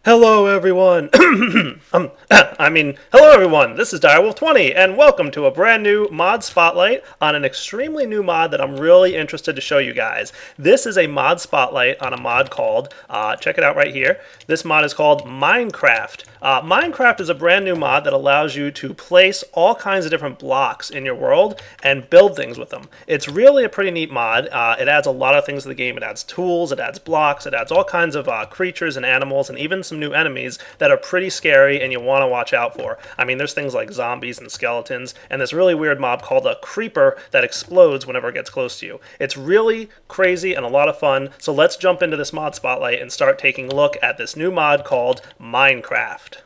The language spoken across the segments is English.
Hello everyone! Hello everyone! This is Direwolf20, and welcome to a brand new mod spotlight on an extremely new mod that I'm really interested to show you guys. This is a mod spotlight on a mod called, check it out right here, this mod is called Minecraft. Minecraft is a brand new mod that allows you to place all kinds of different blocks in your world and build things with them. It's really a pretty neat mod. It adds a lot of things to the game. It adds tools, it adds blocks, it adds all kinds of creatures and animals, and even some new enemies that are pretty scary and you want to watch out for. I mean, there's things like zombies and skeletons, and this really weird mob called a creeper that explodes whenever it gets close to you. It's really crazy and a lot of fun, so let's jump into this mod spotlight and start taking a look at this new mod called Minecraft.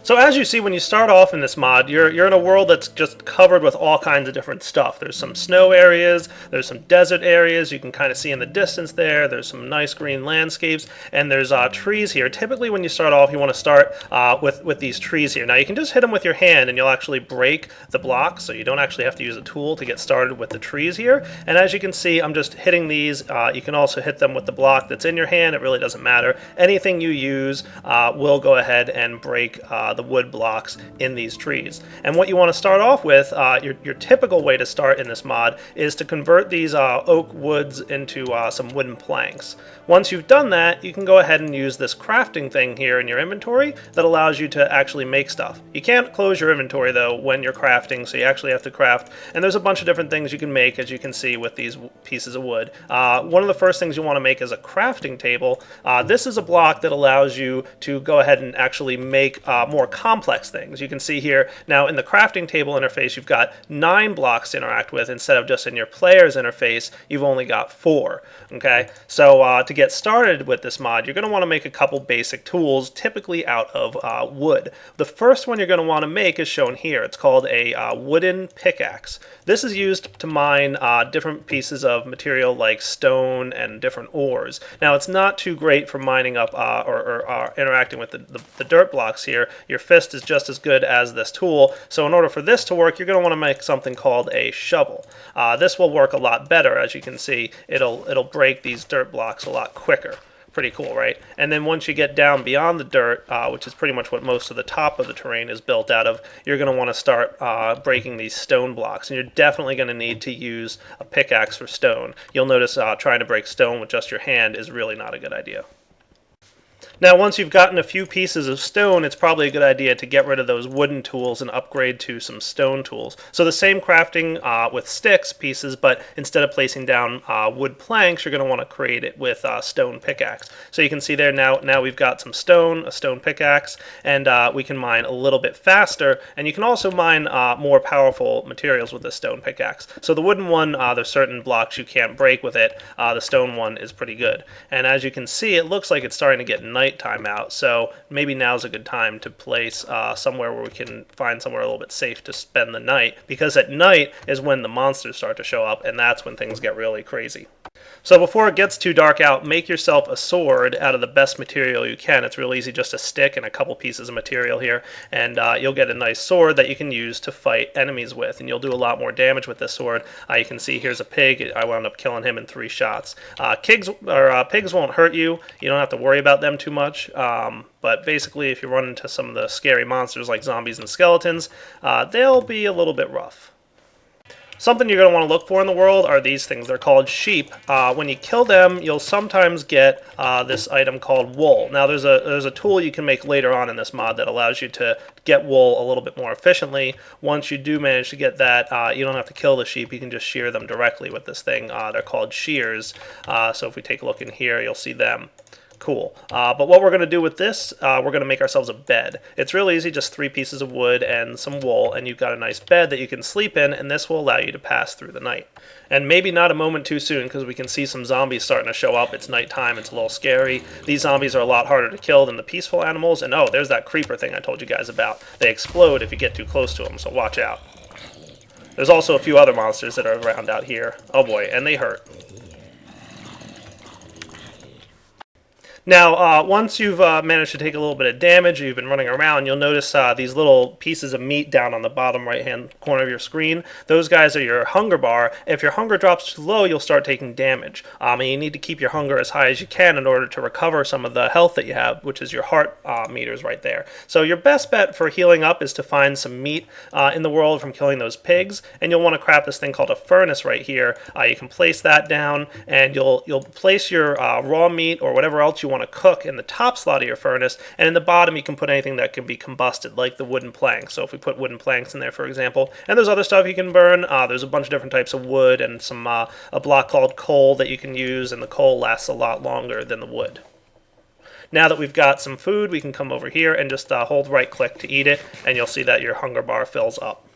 So as you see, when you start off in this mod, you're in a world that's just covered with all kinds of different stuff. There's some snow areas, there's some desert areas you can kind of see in the distance there, there's some nice green landscapes, and there's trees here. Typically when you start off, you want to start with these trees here. Now you can just hit them with your hand and you'll actually break the blocks, so you don't actually have to use a tool to get started with the trees here. And as you can see, I'm just hitting these. You can also hit them with the block that's in your hand. It really doesn't matter. Anything you use will go ahead and break the wood blocks in these trees. And what you want to start off with, your typical way to start in this mod is to convert these oak woods into some wooden planks. Once you've done that, you can go ahead and use this crafting thing here in your inventory that allows you to actually make stuff. You can't close your inventory though when you're crafting, so you actually have to craft, and there's a bunch of different things you can make, as you can see with these pieces of wood. One of the first things you want to make is a crafting table. This is a block that allows you to go ahead and actually make more complex things. You can see here now in the crafting table interface you've got 9 blocks to interact with instead of just in your player's interface you've only got 4. Okay, so to get started with this mod you're going to want to make a couple basic tools, typically out of wood. The first one you're going to want to make is shown here. It's called a wooden pickaxe. This is used to mine different pieces of material like stone and different ores. Now it's not too great for mining up or interacting with the dirt blocks here. Your fist is just as good as this tool, so in order for this to work you're going to want to make something called a shovel. This will work a lot better. As you can see, it'll break these dirt blocks a lot quicker. Pretty cool, right? And then once you get down beyond the dirt, which is pretty much what most of the top of the terrain is built out of, you're going to want to start breaking these stone blocks. And you're definitely going to need to use a pickaxe for stone. You'll notice trying to break stone with just your hand is really not a good idea. Now once you've gotten a few pieces of stone, it's probably a good idea to get rid of those wooden tools and upgrade to some stone tools. So the same crafting with sticks pieces, but instead of placing down wood planks, you're going to want to create it with stone pickaxe. So you can see there now we've got some stone, a stone pickaxe, and we can mine a little bit faster, and you can also mine more powerful materials with the stone pickaxe. So the wooden one, there's certain blocks you can't break with it. The stone one is pretty good. And as you can see, it looks like it's starting to get night time out, so maybe now's a good time to place somewhere where we can find somewhere a little bit safe to spend the night, because at night is when the monsters start to show up, and that's when things get really crazy. So before it gets too dark out, make yourself a sword out of the best material you can. It's real easy, just a stick and a couple pieces of material here, and you'll get a nice sword that you can use to fight enemies with, and you'll do a lot more damage with this sword. You can see here's a pig. I wound up killing him in 3 shots. Pigs won't hurt you. You don't have to worry about them too much, but basically if you run into some of the scary monsters like zombies and skeletons, they'll be a little bit rough. Something you're going to want to look for in the world are these things. They're called sheep. When you kill them, you'll sometimes get this item called wool. Now there's a tool you can make later on in this mod that allows you to get wool a little bit more efficiently. Once you do manage to get that, you don't have to kill the sheep. You can just shear them directly with this thing. They're called shears. So if we take a look in here, you'll see them. Cool. But what we're going to do with this, we're going to make ourselves a bed. It's real easy, just 3 pieces of wood and some wool, and you've got a nice bed that you can sleep in, and this will allow you to pass through the night. And maybe not a moment too soon, because we can see some zombies starting to show up. It's nighttime, it's a little scary. These zombies are a lot harder to kill than the peaceful animals, and oh, there's that creeper thing I told you guys about. They explode if you get too close to them, so watch out. There's also a few other monsters that are around out here. Oh boy, and they hurt. Now, once you've managed to take a little bit of damage, or you've been running around, you'll notice these little pieces of meat down on the bottom right-hand corner of your screen. Those guys are your hunger bar. If your hunger drops too low, you'll start taking damage. And you need to keep your hunger as high as you can in order to recover some of the health that you have, which is your heart meters right there. So your best bet for healing up is to find some meat in the world from killing those pigs, and you'll want to craft this thing called a furnace right here. You can place that down, and you'll place your raw meat or whatever else you want to cook in the top slot of your furnace, and in the bottom you can put anything that can be combusted, like the wooden planks. So if we put wooden planks in there, for example, and there's other stuff you can burn. There's a bunch of different types of wood and some a block called coal that you can use, and the coal lasts a lot longer than the wood. Now that we've got some food, we can come over here and just hold right click to eat it, and you'll see that your hunger bar fills up.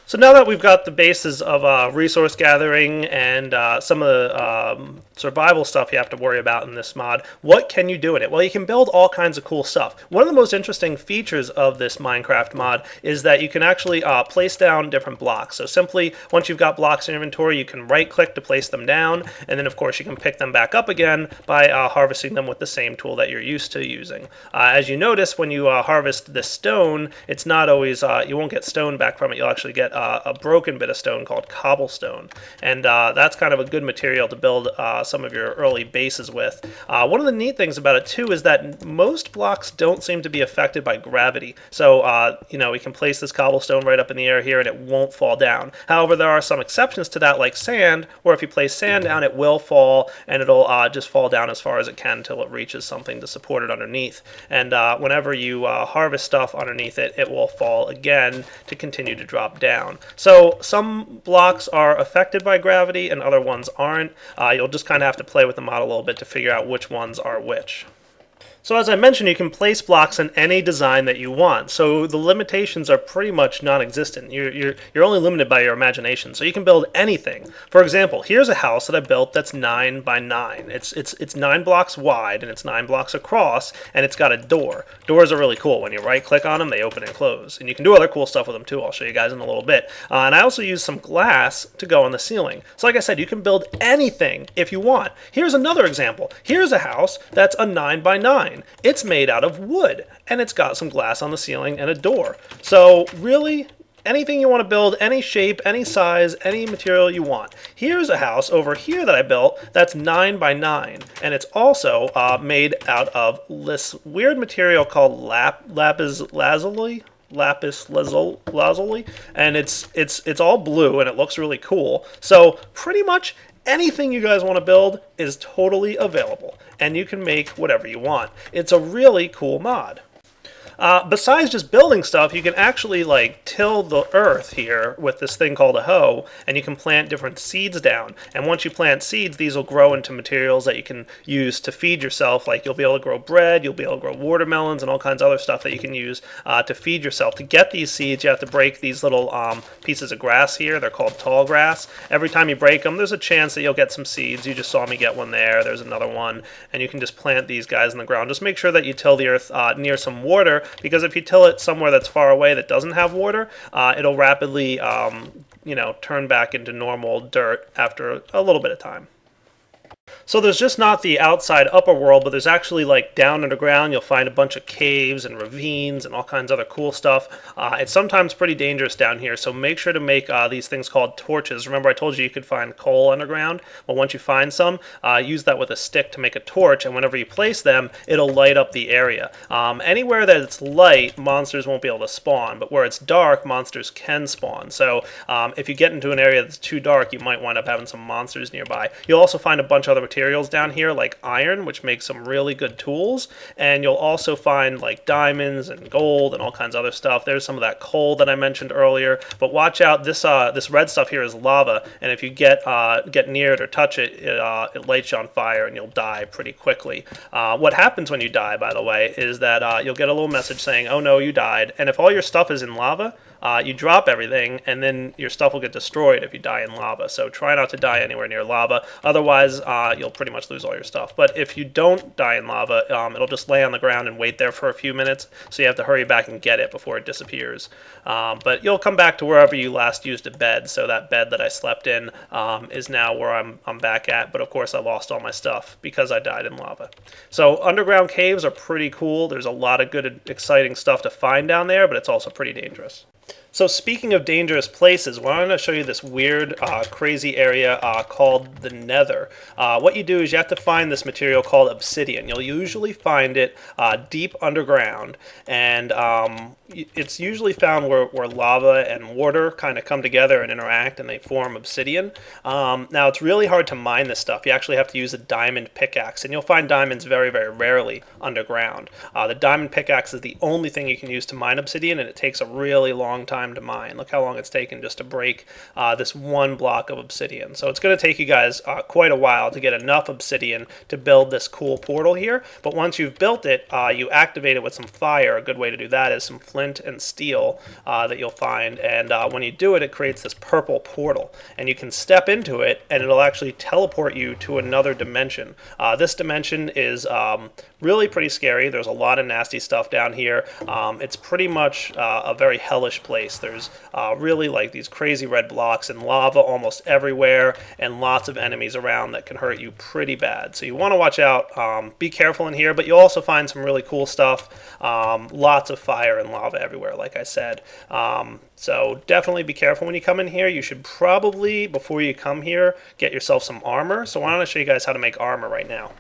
So now that we've got the basis of resource gathering and some of the survival stuff you have to worry about in this mod, what can you do in it? Well, you can build all kinds of cool stuff. One of the most interesting features of this Minecraft mod is that you can actually place down different blocks. So simply, once you've got blocks in your inventory, you can right-click to place them down, and then of course you can pick them back up again by harvesting them with the same tool that you're used to using. As you notice, when you harvest the stone, it's not always, you won't get stone back from it, you'll actually get a broken bit of stone called Cobblestone, and that's kind of a good material to build some of your early bases with. One of the neat things about it too is that most blocks don't seem to be affected by gravity, so we can place this cobblestone right up in the air here and it won't fall down. However, there are some exceptions to that, like sand, where if you place sand down it will fall, and it'll just fall down as far as it can until it reaches something to support it underneath, and whenever you harvest stuff underneath it, it will fall again to continue to drop down. So some blocks are affected by gravity and other ones aren't. You'll just kind of have to play with the mod a little bit to figure out which ones are which. So as I mentioned, you can place blocks in any design that you want. So the limitations are pretty much non-existent. You're only limited by your imagination. So you can build anything. For example, here's a house that I built that's 9 by 9. It's 9 blocks wide and it's 9 blocks across, and it's got a door. Doors are really cool. When you right-click on them, they open and close. And you can do other cool stuff with them too. I'll show you guys in a little bit. And I also use some glass to go on the ceiling. So like I said, you can build anything if you want. Here's another example. Here's a house that's a 9 by 9. It's made out of wood, and it's got some glass on the ceiling and a door. So really, anything you want to build, any shape, any size, any material you want. Here's a house over here that I built that's 9 by 9, and it's also made out of this weird material called lapis lazuli. And it's all blue, and it looks really cool. So pretty much anything you guys want to build is totally available, and you can make whatever you want. It's a really cool mod. Besides just building stuff, you can actually till the earth here with this thing called a hoe, and you can plant different seeds down. And once you plant seeds, these will grow into materials that you can use to feed yourself. Like you'll be able to grow bread, you'll be able to grow watermelons, and all kinds of other stuff that you can use to feed yourself. To get these seeds, you have to break these little pieces of grass here. They're called tall grass. Every time you break them, there's a chance that you'll get some seeds. You just saw me get one there. There's another one. And you can just plant these guys in the ground. Just make sure that you till the earth near some water, because if you till it somewhere that's far away that doesn't have water, it'll rapidly turn back into normal dirt after a little bit of time. So there's just not the outside upper world, but there's actually down underground you'll find a bunch of caves and ravines and all kinds of other cool stuff. It's sometimes pretty dangerous down here, so make sure to make these things called torches. Remember I told you could find coal underground? Well, once you find some, use that with a stick to make a torch, and whenever you place them, it'll light up the area. Anywhere that it's light, monsters won't be able to spawn, but where it's dark, monsters can spawn. So if you get into an area that's too dark, you might wind up having some monsters nearby. You'll also find a bunch of other materials down here like iron, which makes some really good tools, and you'll also find diamonds and gold and all kinds of other stuff. There's some of that coal that I mentioned earlier, but watch out, this red stuff here is lava, and if you get near it or touch it, it lights you on fire and you'll die pretty quickly. What happens when you die, by the way, is that you'll get a little message saying, oh no, you died, and if all your stuff is in lava, you drop everything, and then your stuff will get destroyed if you die in lava. So try not to die anywhere near lava. Otherwise, you'll pretty much lose all your stuff. But if you don't die in lava, it'll just lay on the ground and wait there for a few minutes. So you have to hurry back and get it before it disappears. But you'll come back to wherever you last used a bed. So that bed that I slept in is now where I'm back at. But of course, I lost all my stuff because I died in lava. So underground caves are pretty cool. There's a lot of good, exciting stuff to find down there, but it's also pretty dangerous. So speaking of dangerous places, well, I'm going to show you this weird, crazy area called the Nether. What you do is you have to find this material called Obsidian. You'll usually find it deep underground, and it's usually found where lava and water kind of come together and interact, and they form obsidian. Now, it's really hard to mine this stuff. You actually have to use a diamond pickaxe, and you'll find diamonds very, very rarely underground. The diamond pickaxe is the only thing you can use to mine obsidian, and it takes a really long time to mine. Look how long it's taken just to break this one block of obsidian. So it's going to take you guys quite a while to get enough obsidian to build this cool portal here. But once you've built it, you activate it with some fire. A good way to do that is some flint and steel that you'll find. And when you do it, it creates this purple portal. And you can step into it, and it'll actually teleport you to another dimension. This dimension is really pretty scary. There's a lot of nasty stuff down here. It's pretty much a very hellish place. There's really like these crazy red blocks and lava almost everywhere, and lots of enemies around that can hurt you pretty bad. So you want to watch out. Be careful in here, but you'll also find some really cool stuff. Lots of fire and lava everywhere, like I said. So definitely be careful when you come in here. You should probably, before you come here, get yourself some armor. So why don't I show you guys how to make armor right now.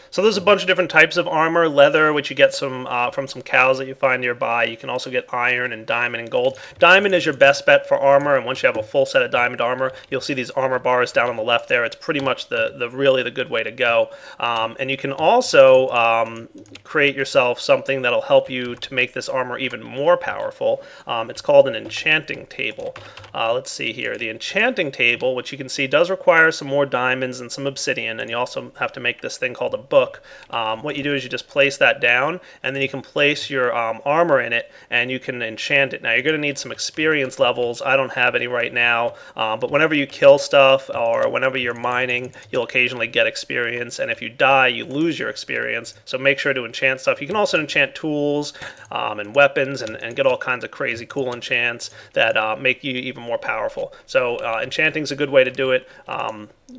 So there's a bunch of different types of armor. Leather, which you get from some cows that you find nearby. You can also get iron and diamond and gold. Diamond is your best bet for armor, and once you have a full set of diamond armor, you'll see these armor bars down on the left there. It's pretty much really the good way to go. And you can also create yourself something that'll help you to make this armor even more powerful. It's called an enchanting table. Let's see here. The enchanting table, which you can see does require some more diamonds and some obsidian, and you also have to make this thing called a book. What you do is you just place that down, and then you can place your armor in it, and you can enchant it. Now, you're going to need some experience levels. I don't have any right now, but whenever you kill stuff or whenever you're mining, you'll occasionally get experience, and if you die, you lose your experience. So make sure to enchant stuff. You can also enchant tools and weapons and get all kinds of crazy cool enchants that make you even more powerful. So enchanting is a good way to do it.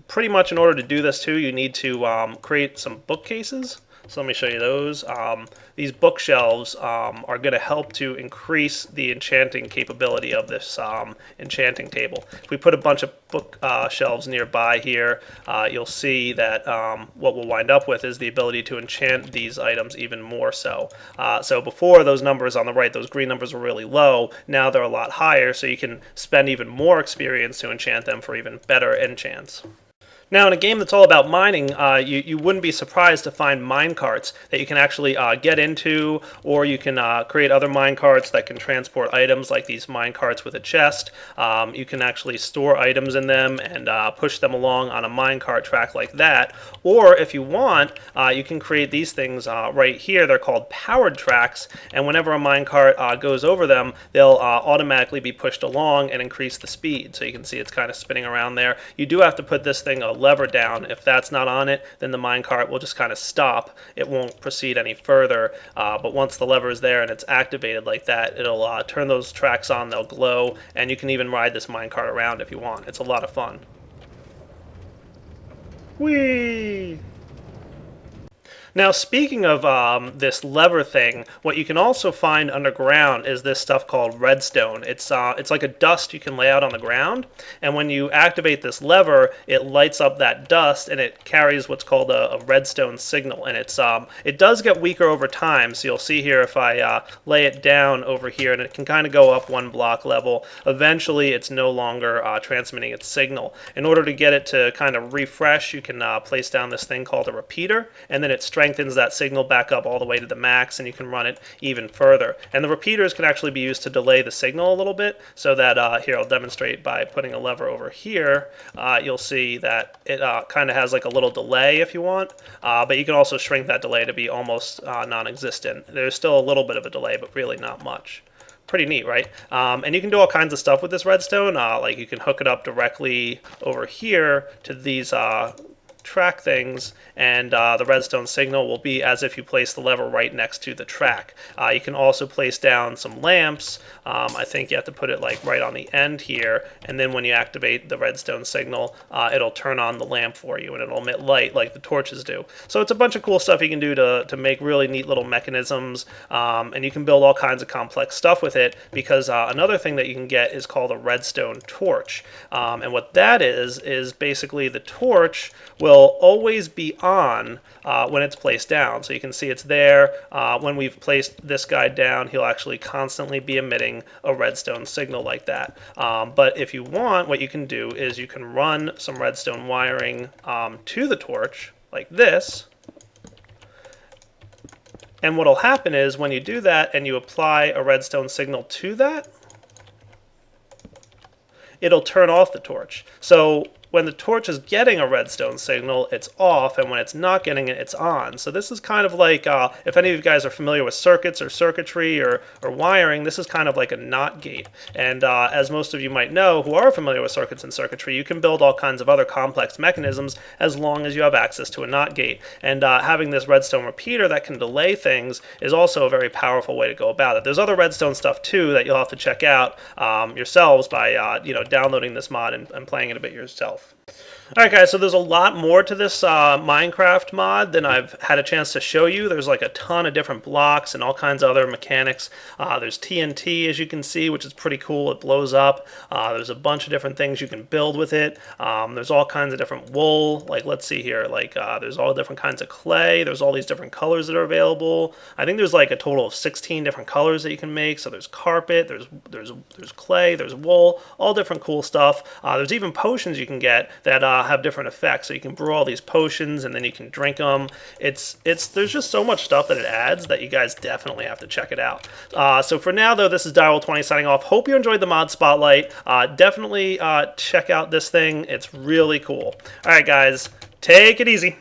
Pretty much in order to do this too, you need to create some bookcases. So let me show you those. These bookshelves are going to help to increase the enchanting capability of this enchanting table. If we put a bunch of bookshelves nearby here, you'll see that what we'll wind up with is the ability to enchant these items even more so. So before, those numbers on the right, those green numbers were really low. Now they're a lot higher, so you can spend even more experience to enchant them for even better enchants. Now, in a game that's all about mining, you wouldn't be surprised to find minecarts that you can actually get into, or you can create other minecarts that can transport items, like these minecarts with a chest. You can actually store items in them and push them along on a minecart track like that. Or if you want, you can create these things right here. They're called powered tracks, and whenever a minecart goes over them, they'll automatically be pushed along and increase the speed. So you can see it's kind of spinning around there. You do have to put this thing lever down. If that's not on it, then the minecart will just kind of stop. It won't proceed any further, but once the lever is there and it's activated like that, it'll turn those tracks on, they'll glow, and you can even ride this minecart around if you want. It's a lot of fun. Whee! Now, speaking of this lever thing, what you can also find underground is this stuff called redstone. It's like a dust you can lay out on the ground, and when you activate this lever, it lights up that dust, and it carries what's called a redstone signal. And it does get weaker over time, so you'll see here if I lay it down over here, and it can kind of go up one block level. Eventually, it's no longer transmitting its signal. In order to get it to kind of refresh, you can place down this thing called a repeater, and then it strengthens that signal back up all the way to the max, and you can run it even further. And the repeaters can actually be used to delay the signal a little bit, so that here I'll demonstrate by putting a lever over here. You'll see that it kind of has like a little delay if you want, but you can also shrink that delay to be almost non-existent. There's still a little bit of a delay, but really not much. pretty neat, right? And you can do all kinds of stuff with this redstone. Like you can hook it up directly over here to these track things, and the redstone signal will be as if you place the lever right next to the track. You can also place down some lamps. I think you have to put it like right on the end here, and then when you activate the redstone signal, it'll turn on the lamp for you and it'll emit light like the torches do. So it's a bunch of cool stuff you can do to make really neat little mechanisms, and you can build all kinds of complex stuff with it, because another thing that you can get is called a redstone torch. And what that is basically the torch will always be on when it's placed down. So you can see it's there. When we've placed this guy down, he'll actually constantly be emitting a redstone signal like that. But if you want, what you can do is you can run some redstone wiring to the torch like this. And what'll happen is when you do that and you apply a redstone signal to that, it'll turn off the torch. So when the torch is getting a redstone signal, it's off, and when it's not getting it, it's on. So this is kind of like, if any of you guys are familiar with circuits or circuitry or wiring, this is kind of like a NOT gate. And as most of you might know who are familiar with circuits and circuitry, you can build all kinds of other complex mechanisms as long as you have access to a NOT gate. And having this redstone repeater that can delay things is also a very powerful way to go about it. There's other redstone stuff too that you'll have to check out yourselves by downloading this mod and playing it a bit yourself. Alright guys, so there's a lot more to this Minecraft mod than I've had a chance to show you. There's like a ton of different blocks and all kinds of other mechanics. There's TNT, as you can see, which is pretty cool. It blows up. There's a bunch of different things you can build with it. There's all kinds of different wool. Like, let's see here. Like, there's all different kinds of clay. There's all these different colors that are available. I think there's like a total of 16 different colors that you can make. So there's carpet, there's clay, there's wool, all different cool stuff. There's even potions you can get that have different effects. So you can brew all these potions and then you can drink them. There's just so much stuff that it adds that you guys definitely have to check it out. So for now though, this is Direwolf20 signing off. Hope you enjoyed the mod spotlight. Definitely check out this thing. It's really cool. All right guys, take it easy.